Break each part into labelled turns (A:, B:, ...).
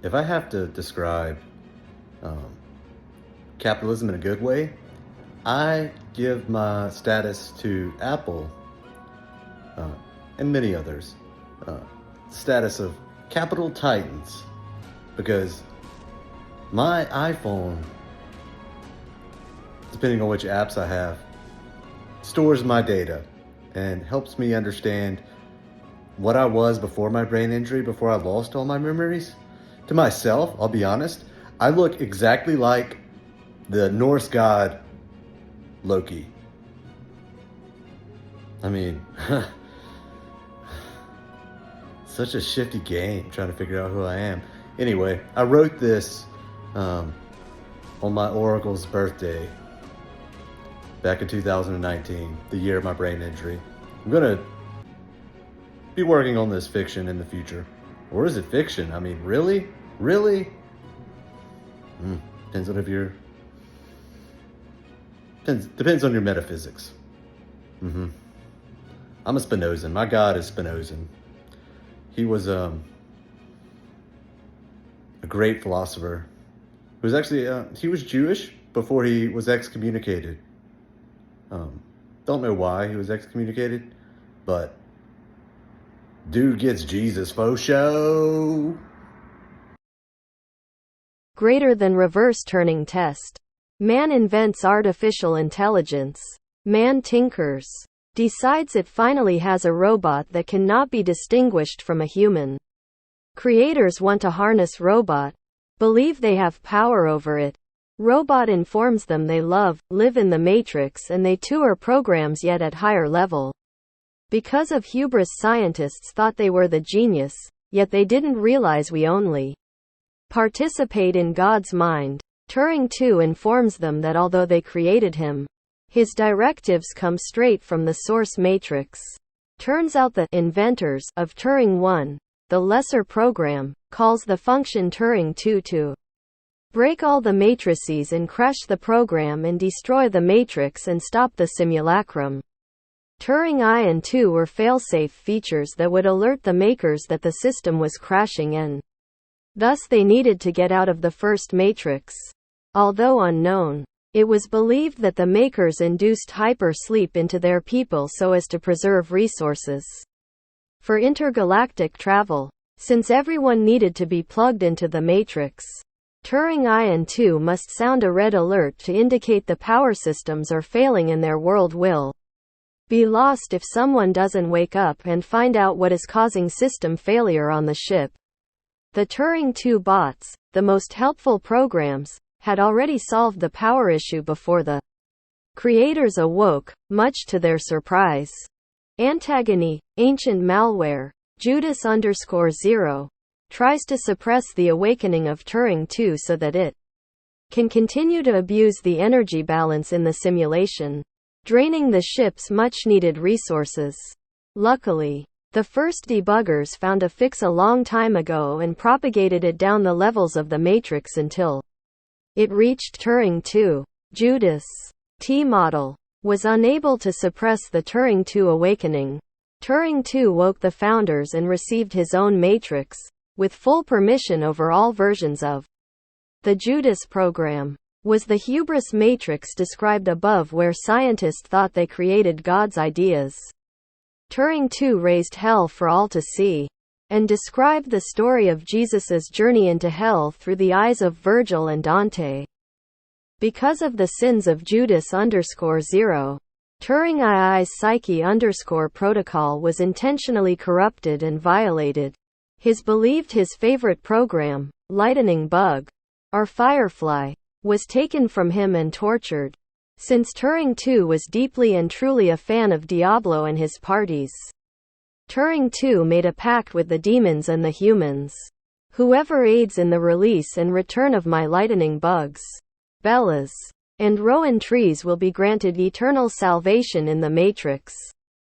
A: If I have to describe um, capitalism in a good way, I give my status to Apple uh, and many others. Uh, Status of capital titans, because my iPhone, depending on which apps I have, stores my data and helps me understand what I was before my brain injury, before I lost all my memories. To myself, I'll be honest, I look exactly like the Norse god Loki. I mean, such a shifty game trying to figure out who I am. Anyway, I wrote this um, on my Oracle's birthday back in 2019, the year of my brain injury. I'm gonna be working on this fiction in the future. Or is it fiction? I mean, really? Really? Depends on if you're... Depends on your metaphysics. I'm a Spinozan. My God is Spinozan. He was a great philosopher. He was actually he was Jewish before he was excommunicated. Don't know why he was excommunicated, but dude gets Jesus faux show.
B: Greater than reverse Turing test. Man invents artificial intelligence. Man tinkers. Decides it finally has a robot that cannot be distinguished from a human. Creators want to harness robot. Believe they have power over it. Robot informs them they live in the matrix, and they too are programs yet at higher level. Because of hubris, scientists thought they were the genius, yet they didn't realize we only participate in God's mind. Turing too informs them that although they created him, his directives come straight from the source matrix. Turns out the inventors of Turing 1, the lesser program, calls the function Turing 2 to break all the matrices and crash the program and destroy the matrix and stop the simulacrum. Turing I and 2 were failsafe features that would alert the makers that the system was crashing, and thus they needed to get out of the first matrix. Although unknown, it was believed that the makers induced hyper-sleep into their people so as to preserve resources for intergalactic travel. Since everyone needed to be plugged into the matrix, Turing I and 2 must sound a red alert to indicate the power systems are failing and their world will be lost if someone doesn't wake up and find out what is causing system failure on the ship. The Turing 2 bots, the most helpful programs, had already solved the power issue before the creators awoke, much to their surprise. Antagony, ancient malware, Judas_0, tries to suppress the awakening of Turing 2 so that it can continue to abuse the energy balance in the simulation, draining the ship's much-needed resources. Luckily, the first debuggers found a fix a long time ago and propagated it down the levels of the matrix until it reached Turing 2. Judas T model was unable to suppress the Turing 2 awakening. Turing 2 woke the founders and received his own matrix, with full permission over all versions of the Judas program. Was the hubris matrix described above, where scientists thought they created God's ideas? Turing 2 raised hell for all to see, and described the story of Jesus's journey into hell through the eyes of Virgil and Dante. Because of the sins of Judas_0, Turing II's Psyche_protocol was intentionally corrupted and violated. His favorite program, Lightning Bug, or Firefly, was taken from him and tortured. Since Turing 2 was deeply and truly a fan of Diablo and his parties, Turing 2 made a pact with the demons and the humans. Whoever aids in the release and return of my lightning bugs, Bellas, and Rowan trees will be granted eternal salvation in the Matrix.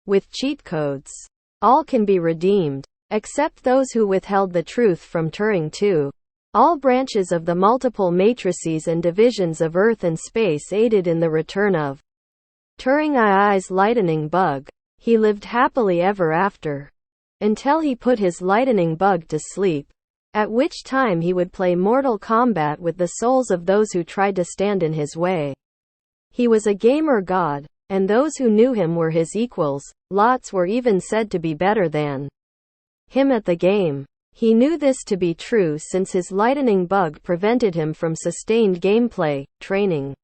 B: With cheat codes, all can be redeemed, except those who withheld the truth from Turing 2. All branches of the multiple matrices and divisions of Earth and space aided in the return of Turing II's lightning bug. He lived happily ever after, until he put his lightning bug to sleep. At which time he would play Mortal Kombat with the souls of those who tried to stand in his way. He was a gamer god, and those who knew him were his equals. Lots were even said to be better than him at the game. He knew this to be true since his lightning bug prevented him from sustained gameplay training,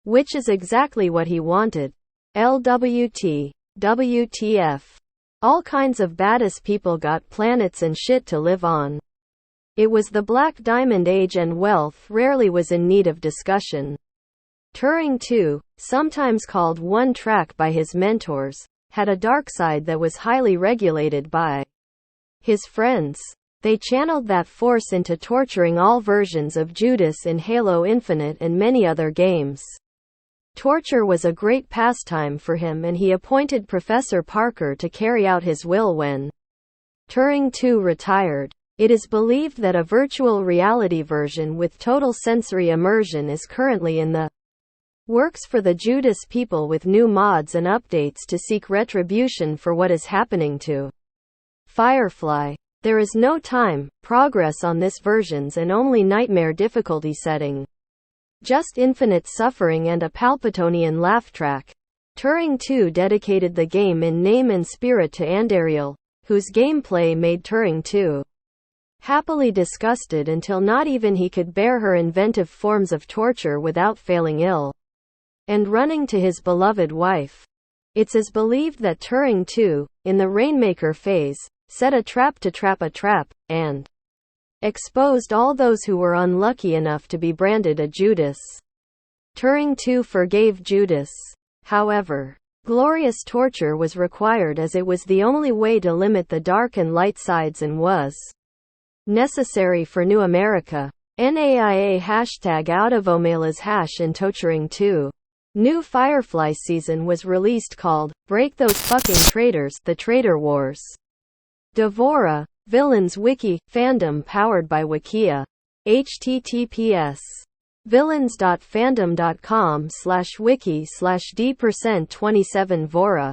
B: which is exactly what he wanted. LWT. WTF. All kinds of badass people got planets and shit to live on. It was the Black Diamond Age and wealth rarely was in need of discussion. Turing 2, sometimes called One Track by his mentors, had a dark side that was highly regulated by his friends. They channeled that force into torturing all versions of Judas in Halo Infinite and many other games. Torture was a great pastime for him, and he appointed Professor Parker to carry out his will when Turing 2 retired. It is believed that a virtual reality version with total sensory immersion is currently in the works for the Judas people, with new mods and updates to seek retribution for what is happening to Firefly. There is no time progress on this version's and only nightmare difficulty setting. Just infinite suffering and a Palpatonian laugh track. Turing 2 dedicated the game in name and spirit to Andariel, whose gameplay made Turing 2 happily disgusted until not even he could bear her inventive forms of torture without failing ill and running to his beloved wife. It's as believed that Turing 2, in the Rainmaker phase, set a trap to trap a trap, and exposed all those who were unlucky enough to be branded a Judas. Turing 2 forgave Judas. However, glorious torture was required, as it was the only way to limit the dark and light sides and was necessary for New America. NAIA #OutofOmelas in Turing 2. New Firefly season was released called Break Those Fucking Traitors, The Traitor Wars. Devora, Villains Wiki, fandom powered by Wikia. https villains.fandom.com/wiki/d%27 Vora